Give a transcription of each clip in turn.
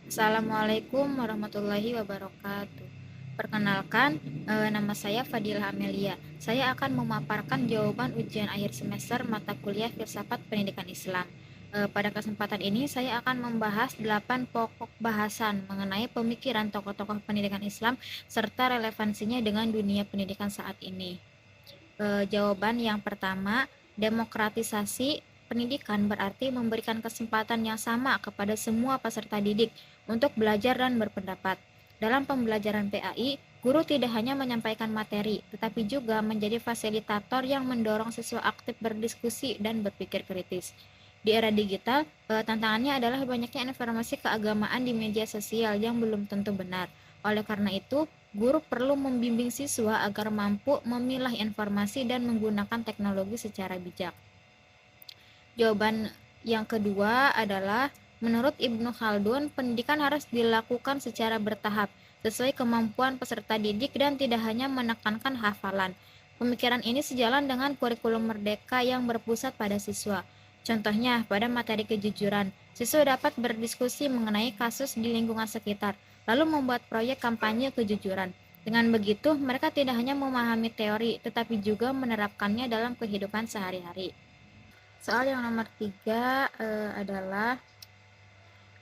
Assalamualaikum warahmatullahi wabarakatuh. Perkenalkan, nama saya Fadilah Amelia. Saya akan memaparkan jawaban ujian akhir semester mata kuliah Filsafat Pendidikan Islam. Pada kesempatan ini saya akan membahas 8 pokok bahasan mengenai pemikiran tokoh-tokoh pendidikan Islam serta relevansinya dengan dunia pendidikan saat ini. Jawaban yang pertama, demokratisasi pendidikan berarti memberikan kesempatan yang sama kepada semua peserta didik untuk belajar dan berpendapat. Dalam pembelajaran PAI, guru tidak hanya menyampaikan materi, tetapi juga menjadi fasilitator yang mendorong siswa aktif berdiskusi dan berpikir kritis. Di era digital, tantangannya adalah banyaknya informasi keagamaan di media sosial yang belum tentu benar. Oleh karena itu, guru perlu membimbing siswa agar mampu memilah informasi dan menggunakan teknologi secara bijak. Jawaban yang kedua adalah, menurut Ibnu Khaldun, pendidikan harus dilakukan secara bertahap, sesuai kemampuan peserta didik dan tidak hanya menekankan hafalan. Pemikiran ini sejalan dengan kurikulum merdeka yang berpusat pada siswa. Contohnya, pada materi kejujuran, siswa dapat berdiskusi mengenai kasus di lingkungan sekitar, lalu membuat proyek kampanye kejujuran. Dengan begitu, mereka tidak hanya memahami teori, tetapi juga menerapkannya dalam kehidupan sehari-hari. Soal yang nomor 3 adalah,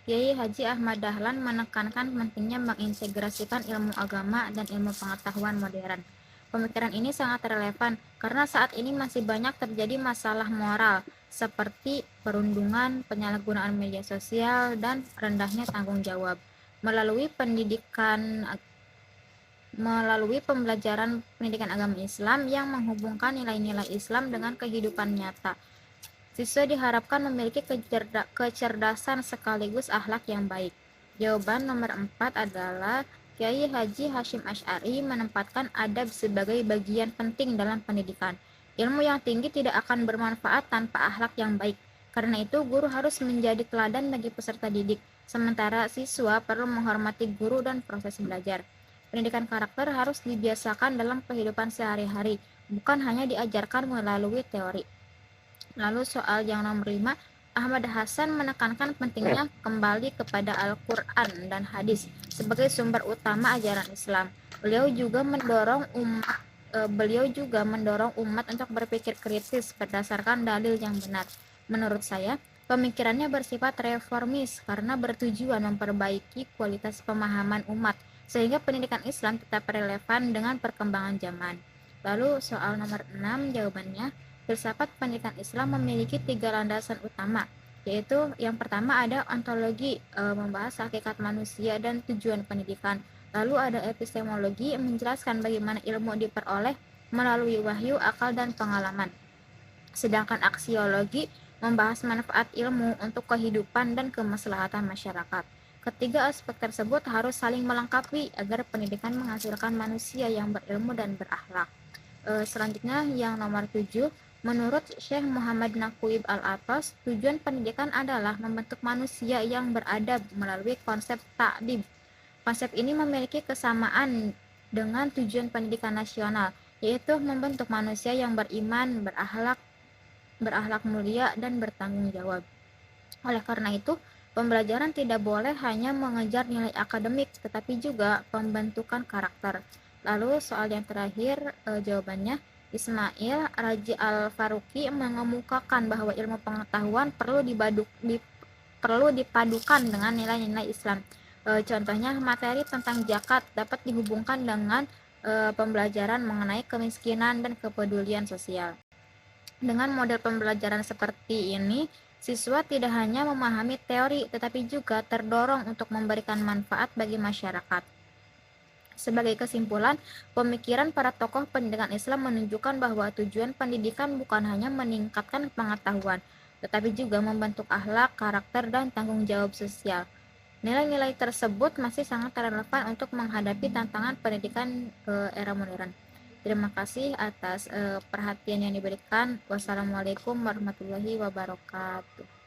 Kiai Haji Ahmad Dahlan menekankan pentingnya mengintegrasikan ilmu agama dan ilmu pengetahuan modern. Pemikiran ini sangat relevan karena saat ini masih banyak terjadi masalah moral seperti perundungan, penyalahgunaan media sosial, dan rendahnya tanggung jawab. Melalui pembelajaran pendidikan agama Islam yang menghubungkan nilai-nilai Islam dengan kehidupan nyata, siswa diharapkan memiliki kecerdasan sekaligus akhlak yang baik. Jawaban nomor 4 adalah, Kiai Haji Hashim Asy'ari menempatkan adab sebagai bagian penting dalam pendidikan. Ilmu yang tinggi tidak akan bermanfaat tanpa akhlak yang baik. Karena itu, guru harus menjadi teladan bagi peserta didik, sementara siswa perlu menghormati guru dan proses belajar. Pendidikan karakter harus dibiasakan dalam kehidupan sehari-hari, bukan hanya diajarkan melalui teori. Lalu soal yang nomor 5, Ahmad Hasan menekankan pentingnya kembali kepada Al-Quran dan hadis sebagai sumber utama ajaran Islam. Beliau juga mendorong umat untuk berpikir kritis berdasarkan dalil yang benar. Menurut saya, pemikirannya bersifat reformis karena bertujuan memperbaiki kualitas pemahaman umat sehingga pendidikan Islam tetap relevan dengan perkembangan zaman. Lalu soal nomor 6 jawabannya, filsafat pendidikan Islam memiliki 3 landasan utama, yaitu yang pertama ada ontologi, membahas hakikat manusia dan tujuan pendidikan. Lalu ada epistemologi, menjelaskan bagaimana ilmu diperoleh melalui wahyu, akal, dan pengalaman. Sedangkan aksiologi membahas manfaat ilmu untuk kehidupan dan kemaslahatan masyarakat. Ketiga aspek tersebut harus saling melengkapi agar pendidikan menghasilkan manusia yang berilmu dan berakhlak. Selanjutnya yang nomor 7, menurut Syekh Muhammad Naqib Al-Atas, tujuan pendidikan adalah membentuk manusia yang beradab melalui konsep ta'dib. Konsep ini memiliki kesamaan dengan tujuan pendidikan nasional, yaitu membentuk manusia yang beriman, berakhlak mulia, dan bertanggung jawab. Oleh karena itu, pembelajaran tidak boleh hanya mengejar nilai akademik, tetapi juga pembentukan karakter. Lalu soal yang terakhir, jawabannya, Ismail Raji Al-Faruqi mengemukakan bahwa ilmu pengetahuan perlu dipadukan dengan nilai-nilai Islam. Contohnya, materi tentang zakat dapat dihubungkan dengan pembelajaran mengenai kemiskinan dan kepedulian sosial. Dengan model pembelajaran seperti ini, siswa tidak hanya memahami teori, tetapi juga terdorong untuk memberikan manfaat bagi masyarakat. Sebagai kesimpulan, pemikiran para tokoh pendidikan Islam menunjukkan bahwa tujuan pendidikan bukan hanya meningkatkan pengetahuan, tetapi juga membentuk akhlak, karakter, dan tanggung jawab sosial. Nilai-nilai tersebut masih sangat relevan untuk menghadapi tantangan pendidikan era modern. Terima kasih atas perhatian yang diberikan. Wassalamualaikum warahmatullahi wabarakatuh.